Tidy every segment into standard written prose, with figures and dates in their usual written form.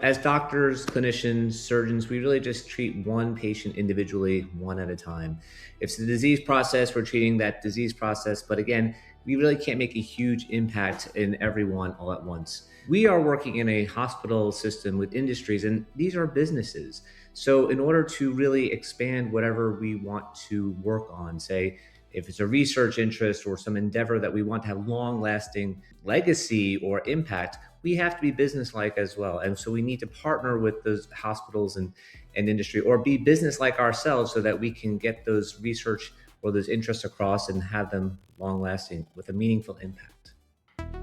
As doctors, clinicians, surgeons, we really just treat one patient individually, one at a time. If it's a disease process, we're treating that disease process. But again, we really can't make a huge impact in everyone all at once. We are working in a hospital system with industries, and these are businesses. So, in order to really expand whatever we want to work on, say, if it's a research interest or some endeavor that we want to have long lasting legacy or impact, we have to be business-like as well. And so we need to partner with those hospitals and industry, or be business-like ourselves, so that we can get those research or those interests across and have them long-lasting with a meaningful impact.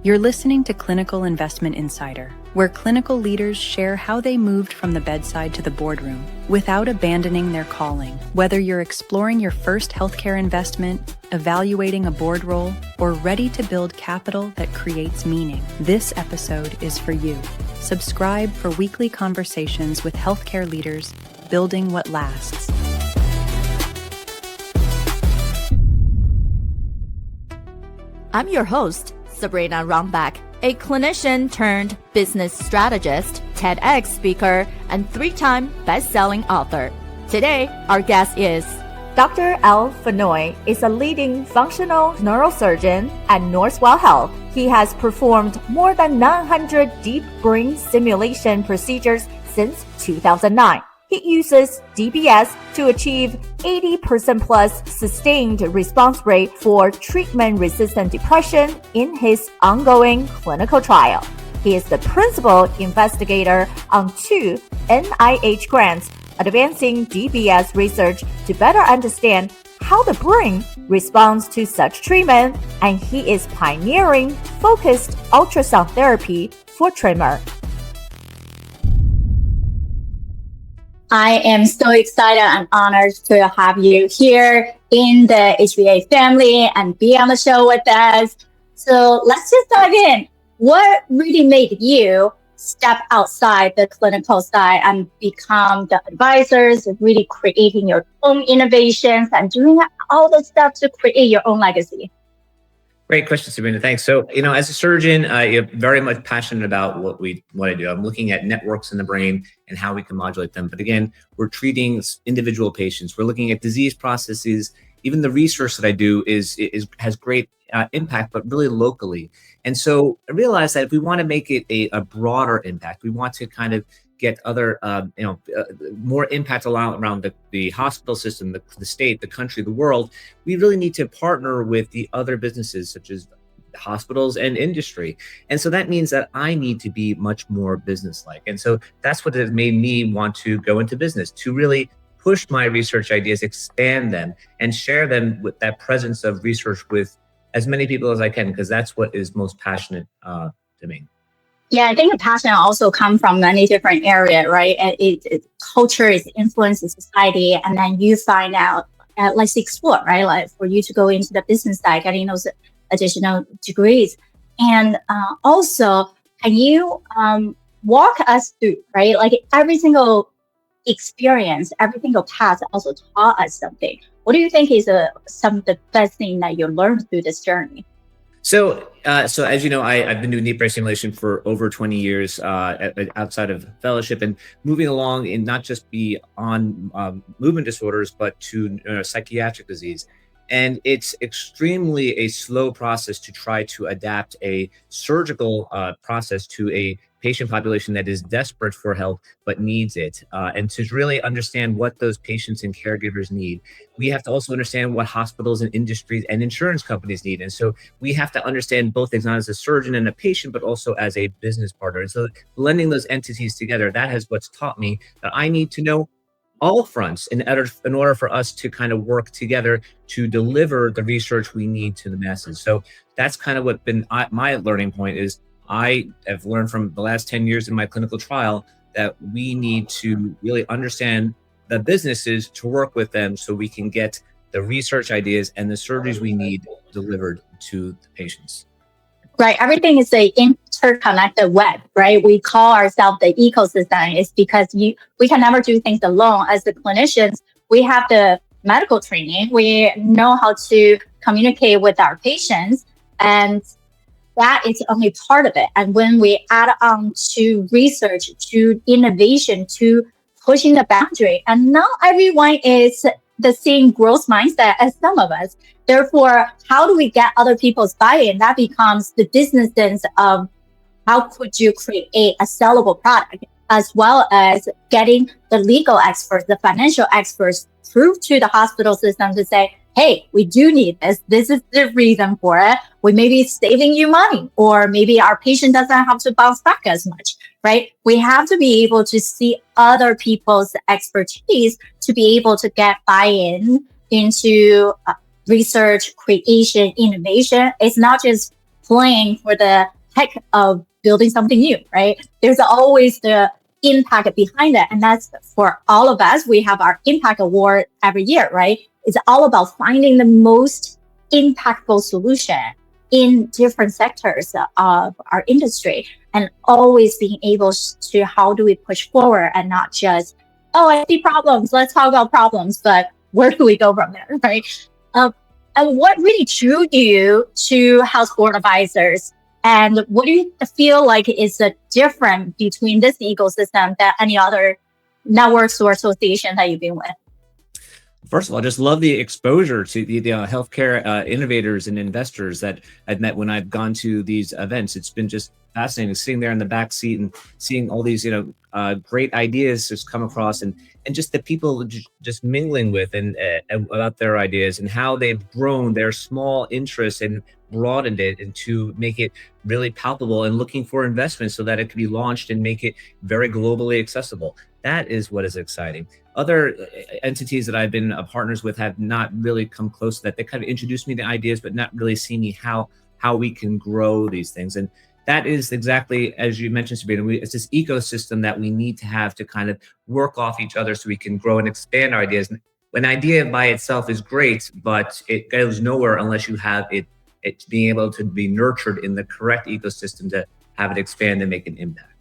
You're listening to Clinical Investment Insider, where clinical leaders share how they moved from the bedside to the boardroom without abandoning their calling. Whether you're exploring your first healthcare investment, evaluating a board role, or ready to build capital that creates meaning, this episode is for you. Subscribe for weekly conversations with healthcare leaders building what lasts. I'm your host, Sabrina Rombach, a clinician turned business strategist, TEDx speaker, and 3-time best-selling author. Today, our guest is Dr. Fenoi is a leading functional neurosurgeon at Northwell Health. He has performed more than 900 deep brain stimulation procedures since 2009. He uses DBS to achieve 80% plus sustained response rate for treatment-resistant depression in his ongoing clinical trial. He is the principal investigator on 2 NIH grants advancing DBS research to better understand how the brain responds to such treatment, and he is pioneering focused ultrasound therapy for tremor. I am so excited and honored to have you here in the HBA family and be on the show with us. So let's just dive in. What really made you step outside the clinical side and become the advisors, really creating your own innovations and doing all the stuff to create your own legacy? Great question, Sabrina. Thanks. So, as a surgeon, I'm very much passionate about what I do. I'm looking at networks in the brain and how we can modulate them. But again, we're treating individual patients. We're looking at disease processes. Even the research that I do has great impact, but really locally. And so I realized that if we want to make it a broader impact, we want to kind of get other, more impact around the hospital system, the state, the country, the world, we really need to partner with the other businesses, such as hospitals and industry. And so that means that I need to be much more business-like. And so that's what has made me want to go into business, to really push my research ideas, expand them, and share them with that presence of research with as many people as I can, because that's what is most passionate to me. Yeah, I think the passion also comes from many different areas, right? Culture is influencing society, and then you find out, let's explore, right? Like for you to go into the business side, getting those additional degrees. And also, can you walk us through, right? Like every single experience, every single path also taught us something. What do you think is some of the best thing that you learned through this journey? So as you know, I've been doing deep brain stimulation for over 20 years outside of fellowship, and moving along in not just beyond movement disorders, but to psychiatric disease. And it's extremely a slow process to try to adapt a surgical process to a patient population that is desperate for help but needs it, and to really understand what those patients and caregivers need. We have to also understand what hospitals and industries and insurance companies need. And so we have to understand both things, not as a surgeon and a patient, but also as a business partner. And so blending those entities together, that has what's taught me that I need to know all fronts in order for us to kind of work together to deliver the research we need to the masses. So that's kind of what been my learning point is. I have learned from the last 10 years in my clinical trial that we need to really understand the businesses to work with them so we can get the research ideas and the surgeries we need delivered to the patients. Right. Everything is an interconnected web, right? We call ourselves the ecosystem. It's because we can never do things alone. As the clinicians, we have the medical training. We know how to communicate with our patients. And that is only part of it. And when we add on to research, to innovation, to pushing the boundary, and not everyone is the same growth mindset as some of us. Therefore, how do we get other people's buy-in? That becomes the business sense of how could you create a sellable product, as well as getting the legal experts, the financial experts through to the hospital system to say, hey, we do need this. This is the reason for it. We may be saving you money, or maybe our patient doesn't have to bounce back as much, right? We have to be able to see other people's expertise to be able to get buy-in into research, creation, innovation. It's not just playing for the heck of building something new, right? There's always the impact behind it. And that's for all of us. We have our impact award every year, right? It's all about finding the most impactful solution in different sectors of our industry, and always being able to how do we push forward and not just, oh, I see problems, let's talk about problems, but where do we go from there, right? And what really drew you to House Board Advisors? And what do you feel like is the difference between this ecosystem than any other networks or association that you've been with? First of all, I just love the exposure to the healthcare innovators and investors that I've met when I've gone to these events. It's been just fascinating sitting there in the back seat and seeing all these, great ideas just come across, and just the people just mingling with and about their ideas and how they've grown their small interests and broadened it and to make it really palpable and looking for investments so that it can be launched and make it very globally accessible. That is what is exciting. Other entities that I've been partners with have not really come close to that. They kind of introduced me to ideas, but not really seen me how we can grow these things. And that is exactly, as you mentioned, Sabrina, it's this ecosystem that we need to have to kind of work off each other so we can grow and expand our ideas. An idea by itself is great, but it goes nowhere unless you have it being able to be nurtured in the correct ecosystem to have it expand and make an impact.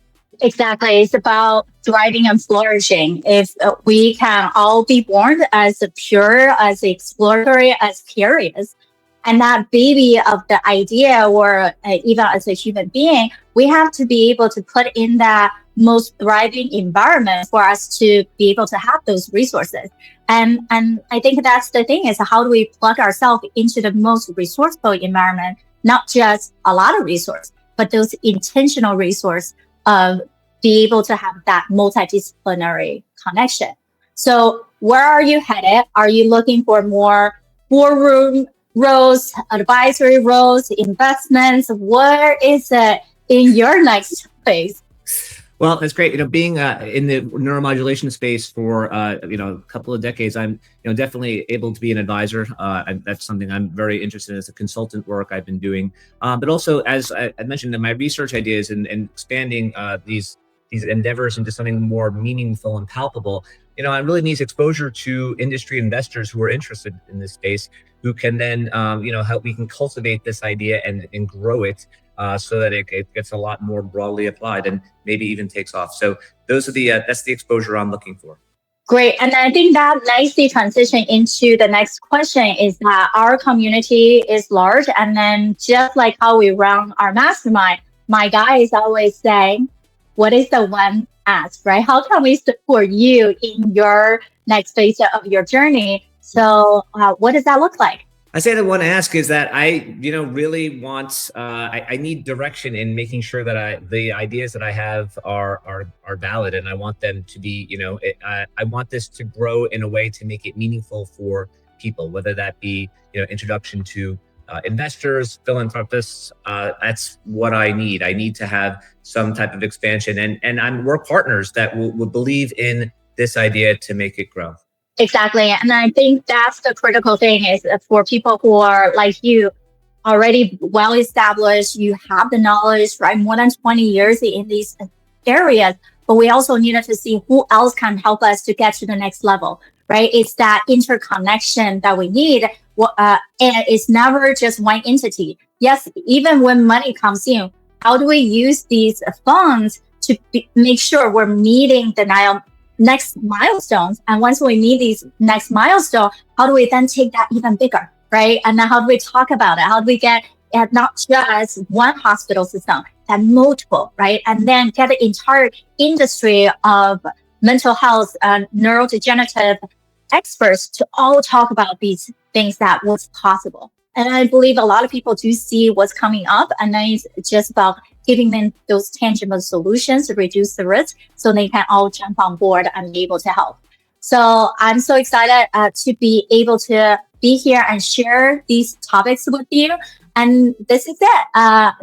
Exactly. It's about thriving and flourishing. If we can all be born as pure, as exploratory, as curious, and that baby of the idea, or even as a human being, we have to be able to put in that most thriving environment for us to be able to have those resources. And I think that's the thing, is how do we plug ourselves into the most resourceful environment, not just a lot of resource, but those intentional resource of be able to have that multidisciplinary connection. So where are you headed? Are you looking for more boardroom roles, advisory roles, investments? Where is it in your next phase? Well, that's great. Being in the neuromodulation space for a couple of decades, I'm definitely able to be an advisor. And that's something I'm very interested in as a consultant work I've been doing. But also, as I mentioned, in my research ideas and expanding these endeavors into something more meaningful and palpable. I really need exposure to industry investors who are interested in this space, who can then help we can cultivate this idea and grow it. So that it gets a lot more broadly applied and maybe even takes off. So those are that's the exposure I'm looking for. Great. And I think that nicely transition into the next question is that our community is large. And then just like how we run our mastermind, my guy is always saying, what is the one ask, right? How can we support you in your next phase of your journey? So what does that look like? I say the one ask is that I, really want, I need direction in making sure that the ideas that I have are valid, and I want them to be, I want this to grow in a way to make it meaningful for people, whether that be, introduction to investors, philanthropists. That's what I need. I need to have some type of expansion and I'm work partners that will believe in this idea to make it grow. Exactly. And I think that's the critical thing, is for people who are like you, already well established, you have the knowledge, right? More than 20 years in these areas, but we also needed to see who else can help us to get to the next level, right? It's that interconnection that we need. And it's never just one entity. Yes, even when money comes in, how do we use these funds to make sure we're meeting the next milestones? And once we meet these next milestones, how do we then take that even bigger, right? And then how do we talk about it? How do we get at not just one hospital system, and multiple, right? And then get the entire industry of mental health and neurodegenerative experts to all talk about these things that was possible. And I believe a lot of people do see what's coming up, and then it's just about giving them those tangible solutions to reduce the risk so they can all jump on board and be able to help. So I'm so excited to be able to be here and share these topics with you. And this is it,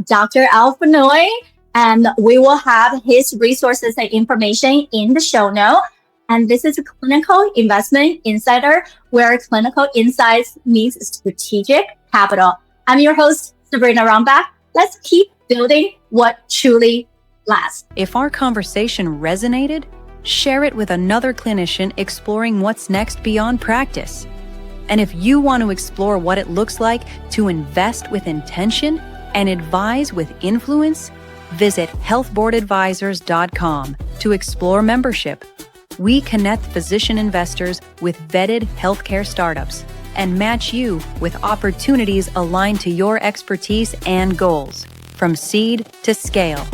Dr. Al Fenoi, and we will have his resources and information in the show note. And this is a Clinical Investment Insider, where clinical insights meets strategic capital. I'm your host, Sabrina Rombach. Let's keep building what truly lasts. If our conversation resonated, share it with another clinician exploring what's next beyond practice. And if you want to explore what it looks like to invest with intention and advise with influence, visit healthboardadvisors.com to explore membership. We connect physician investors with vetted healthcare startups and match you with opportunities aligned to your expertise and goals, from seed to scale.